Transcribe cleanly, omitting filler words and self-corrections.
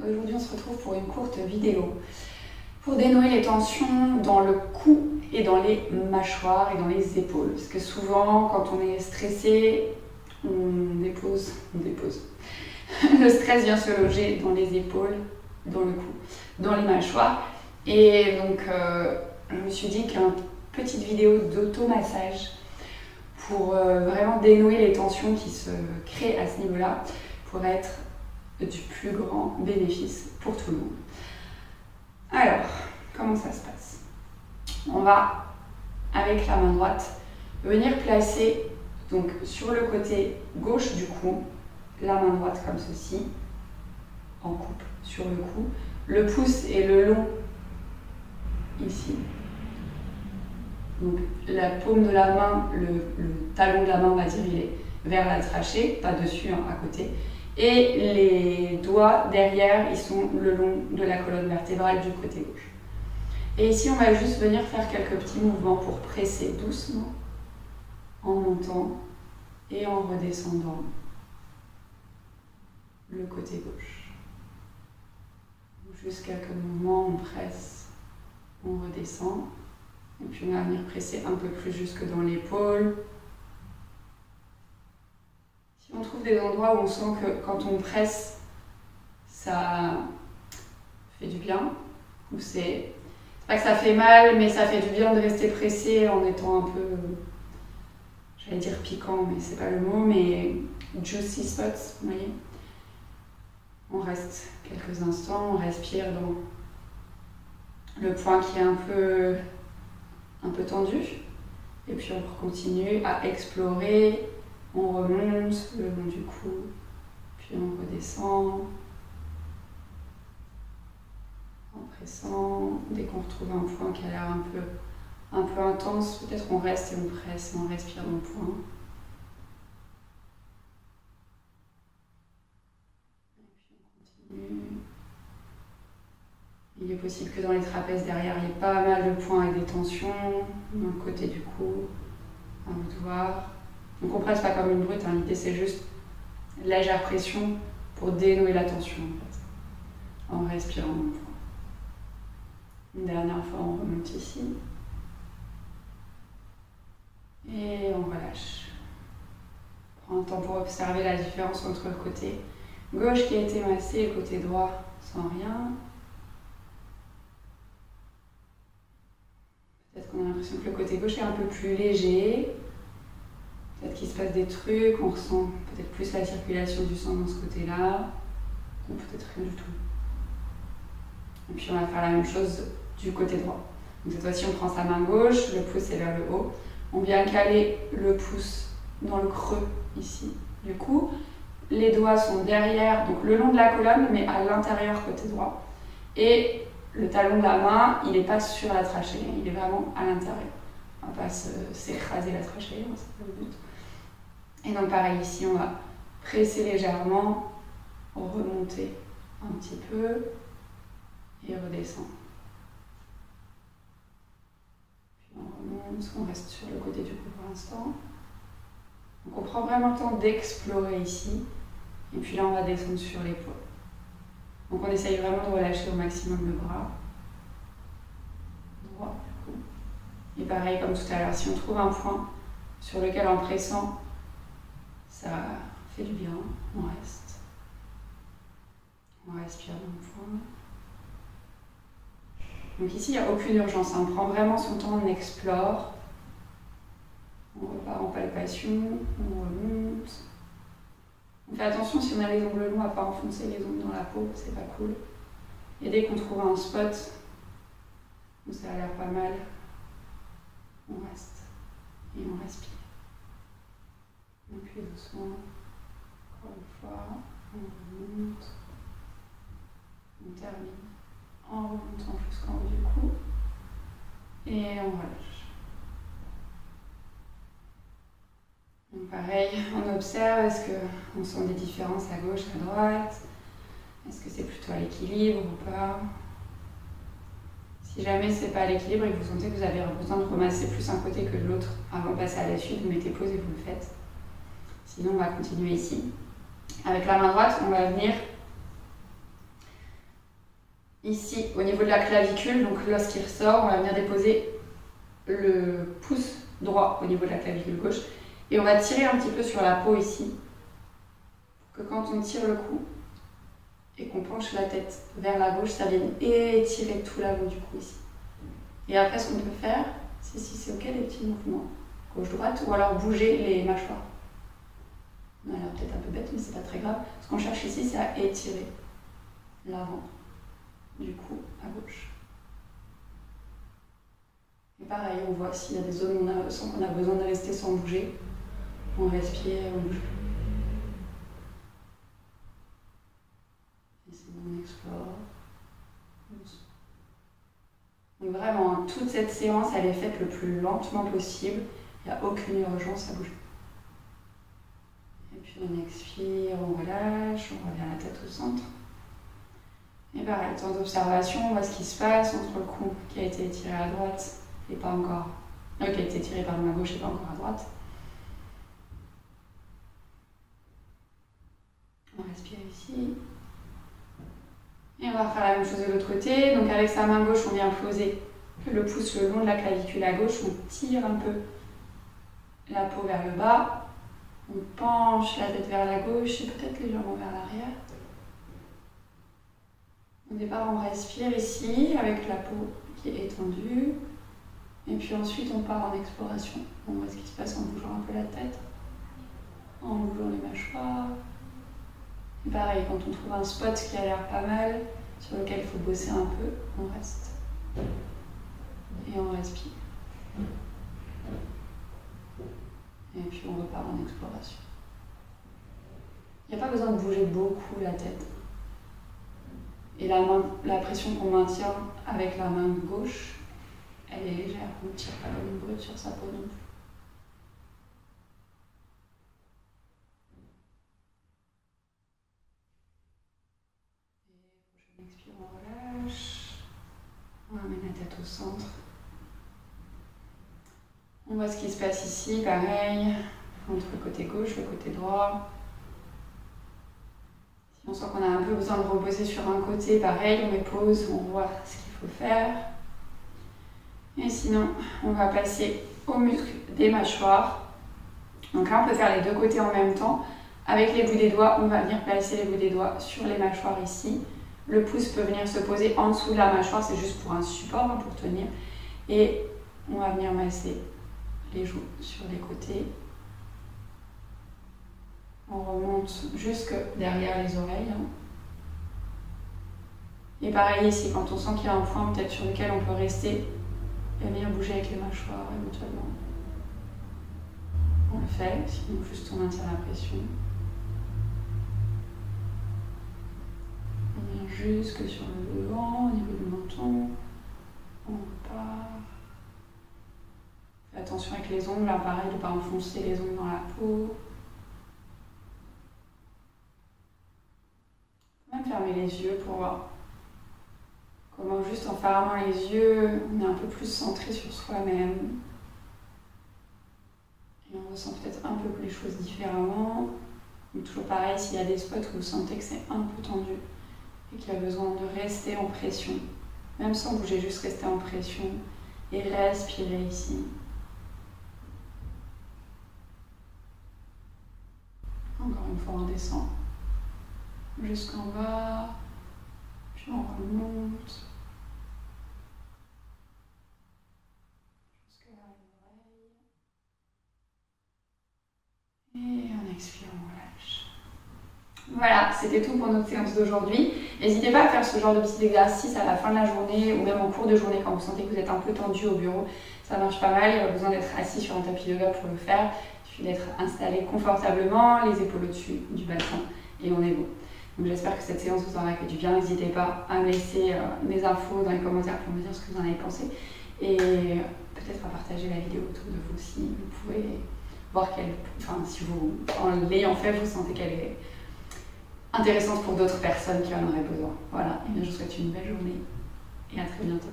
Aujourd'hui on se retrouve pour une courte vidéo pour dénouer les tensions dans le cou et dans les mâchoires et dans les épaules. Parce que souvent quand on est stressé, on dépose. Le stress vient se loger dans les épaules, dans le cou, dans les mâchoires. Et donc je me suis dit qu'une petite vidéo d'automassage pour vraiment dénouer les tensions qui se créent à ce niveau-là pourrait être du plus grand bénéfice pour tout le monde. Alors, comment ça se passe? On va, avec la main droite, venir placer donc, sur le côté gauche du cou, la main droite comme ceci, en coupe sur le cou, le pouce et le long ici. Donc la paume de la main, le talon de la main, on va dire, il est vers la trachée, pas dessus, hein, à côté. Et les doigts derrière, ils sont le long de la colonne vertébrale du côté gauche. Et ici, on va juste venir faire quelques petits mouvements pour presser doucement, en montant et en redescendant le côté gauche. Juste quelques mouvements, on presse, on redescend. Et puis on va venir presser un peu plus jusque dans l'épaule. Si on trouve des endroits où on sent que quand on presse, ça fait du bien, ou c'est pas que ça fait mal, mais ça fait du bien de rester pressé en étant un peu, j'allais dire piquant, mais c'est pas le mot, mais juicy spots, vous voyez. On reste quelques instants, on respire dans le point qui est un peu tendu, et puis on continue à explorer, on remonte le long du cou, puis on redescend, en pressant. Dès qu'on retrouve un point qui a l'air un peu intense, peut-être on reste et on presse et on respire dans le point. Et puis on continue. Il est possible que dans les trapèzes derrière, il y ait pas mal de points avec des tensions, dans le côté du cou, à vous de voir. On ne compresse pas comme une brute, hein. L'idée c'est juste légère pression pour dénouer la tension en respirant dans le point. Une dernière fois, on remonte ici. Et on relâche. On prend un temps pour observer la différence entre le côté gauche qui a été massé et le côté droit sans rien. Peut-être qu'on a l'impression que le côté gauche est un peu plus léger. Peut-être qu'il se passe des trucs, on ressent peut-être plus la circulation du sang dans ce côté-là, ou peut-être rien du tout. Et puis on va faire la même chose du côté droit. Donc cette fois-ci, on prend sa main gauche, le pouce est vers le haut. On vient caler le pouce dans le creux ici du cou. Les doigts sont derrière, donc le long de la colonne, mais à l'intérieur côté droit. Et le talon de la main, il n'est pas sur la trachée, il est vraiment à l'intérieur. On ne va pas s'écraser la trachée, hein, c'est pas le but. Et donc pareil, ici, on va presser légèrement, remonter un petit peu et redescendre. Puis on remonte, on reste sur le côté du cou pour l'instant. Donc on prend vraiment le temps d'explorer ici. Et puis là, on va descendre sur l'épaule. Donc on essaye vraiment de relâcher au maximum le bras droit du coup. Et pareil comme tout à l'heure, si on trouve un point sur lequel en pressant, ça fait du bien, on reste. On respire dans le point. Donc ici, il n'y a aucune urgence, on prend vraiment son temps, on explore. On repart en palpation, on remonte. On fait attention si on a les ongles longs à ne pas enfoncer les ongles dans la peau, c'est pas cool. Et dès qu'on trouve un spot où ça a l'air pas mal, on reste et on respire. Et puis doucement, encore une fois, on remonte, on termine en remontant jusqu'en haut du cou et on relâche. Donc pareil, on observe, est-ce qu'on sent des différences à gauche, à droite? Est-ce que c'est plutôt à l'équilibre ou pas? Si jamais c'est pas à l'équilibre et que vous sentez que vous avez besoin de remasser plus un côté que de l'autre avant de passer à la suite, vous mettez pause et vous le faites. Sinon, on va continuer ici. Avec la main droite, on va venir ici au niveau de la clavicule, donc l'os qui ressort, on va venir déposer le pouce droit au niveau de la clavicule gauche et on va tirer un petit peu sur la peau ici pour que quand on tire le cou et qu'on penche la tête vers la gauche, ça vienne étirer tout l'avant du cou ici. Et après ce qu'on peut faire, c'est si c'est ok les petits mouvements gauche-droite ou alors bouger les mâchoires. On a l'air peut-être un peu bête mais c'est pas très grave. Ce qu'on cherche ici c'est à étirer l'avant du cou à gauche. Et pareil, on voit s'il y a des zones où on sent qu'on a besoin de rester sans bouger. On respire, on bouge. Et c'est bon, on explore. Donc vraiment, toute cette séance, elle est faite le plus lentement possible. Il n'y a aucune urgence à bouger. Et puis on expire, on relâche, on revient la tête au centre. Et pareil, temps d'observation, on voit ce qui se passe entre le cou qui a été étiré à droite et pas encore. Qui a été tiré par ma gauche et pas encore à droite. On respire ici. Et on va faire la même chose de l'autre côté. Donc avec sa main gauche, on vient poser le pouce le long de la clavicule à gauche. On tire un peu la peau vers le bas. On penche la tête vers la gauche et peut-être légèrement vers l'arrière. Au départ, on respire ici avec la peau qui est étendue. Et puis ensuite, on part en exploration. On voit ce qui se passe en bougeant un peu la tête, en bougeant les mâchoires. Et pareil, quand on trouve un spot qui a l'air pas mal, sur lequel il faut bosser un peu, on reste. Et on respire. Et puis on repart en exploration. Il n'y a pas besoin de bouger beaucoup la tête. Et la pression qu'on maintient avec la main gauche, elle est légère. On ne tire pas comme une brute sur sa peau non plus. Et prochaine expire, on relâche. On ramène la tête au centre. On voit ce qui se passe ici, pareil, entre le côté gauche et le côté droit. Si on sent qu'on a un peu besoin de reposer sur un côté, pareil, on met pause, on voit ce qu'il faut faire. Et sinon, on va passer aux muscles des mâchoires. Donc là, on peut faire les deux côtés en même temps. Avec les bouts des doigts, on va venir placer les bouts des doigts sur les mâchoires ici. Le pouce peut venir se poser en dessous de la mâchoire, c'est juste pour un support, pour tenir. Et on va venir masser les joues sur les côtés. On remonte jusque derrière les oreilles. Et pareil ici, quand on sent qu'il y a un point peut-être sur lequel on peut rester et venir bouger avec les mâchoires éventuellement. On le fait, sinon juste on maintient la pression. On vient jusque sur le devant, au niveau du menton. On repart. Fais attention avec les ongles, là pareil, de ne pas enfoncer les ongles dans la peau. Même fermer les yeux pour voir comment juste en fermant les yeux, on est un peu plus centré sur soi-même. Et on ressent peut-être un peu les choses différemment. Donc toujours pareil, s'il y a des spots où vous sentez que c'est un peu tendu et qu'il y a besoin de rester en pression, même sans bouger, juste rester en pression et respirer ici. Encore une fois, on descend jusqu'en bas, puis on remonte jusqu'à l'oreille. Et on expire, on relâche. Voilà, c'était tout pour notre séance d'aujourd'hui. N'hésitez pas à faire ce genre de petits exercices à la fin de la journée ou même en cours de journée quand vous sentez que vous êtes un peu tendu au bureau. Ça marche pas mal, il n'y a pas besoin d'être assis sur un tapis yoga pour le faire. Il suffit d'être installé confortablement, les épaules au-dessus du bassin et on est bon. Donc j'espère que cette séance vous aura fait du bien. N'hésitez pas à me laisser des infos dans les commentaires pour me dire ce que vous en avez pensé. Et peut-être à partager la vidéo autour de vous si vous pouvez voir si vous, en l'ayant fait, vous sentez qu'elle est intéressante pour d'autres personnes qui en auraient besoin. Voilà, et bien je vous souhaite une belle journée et à très bientôt.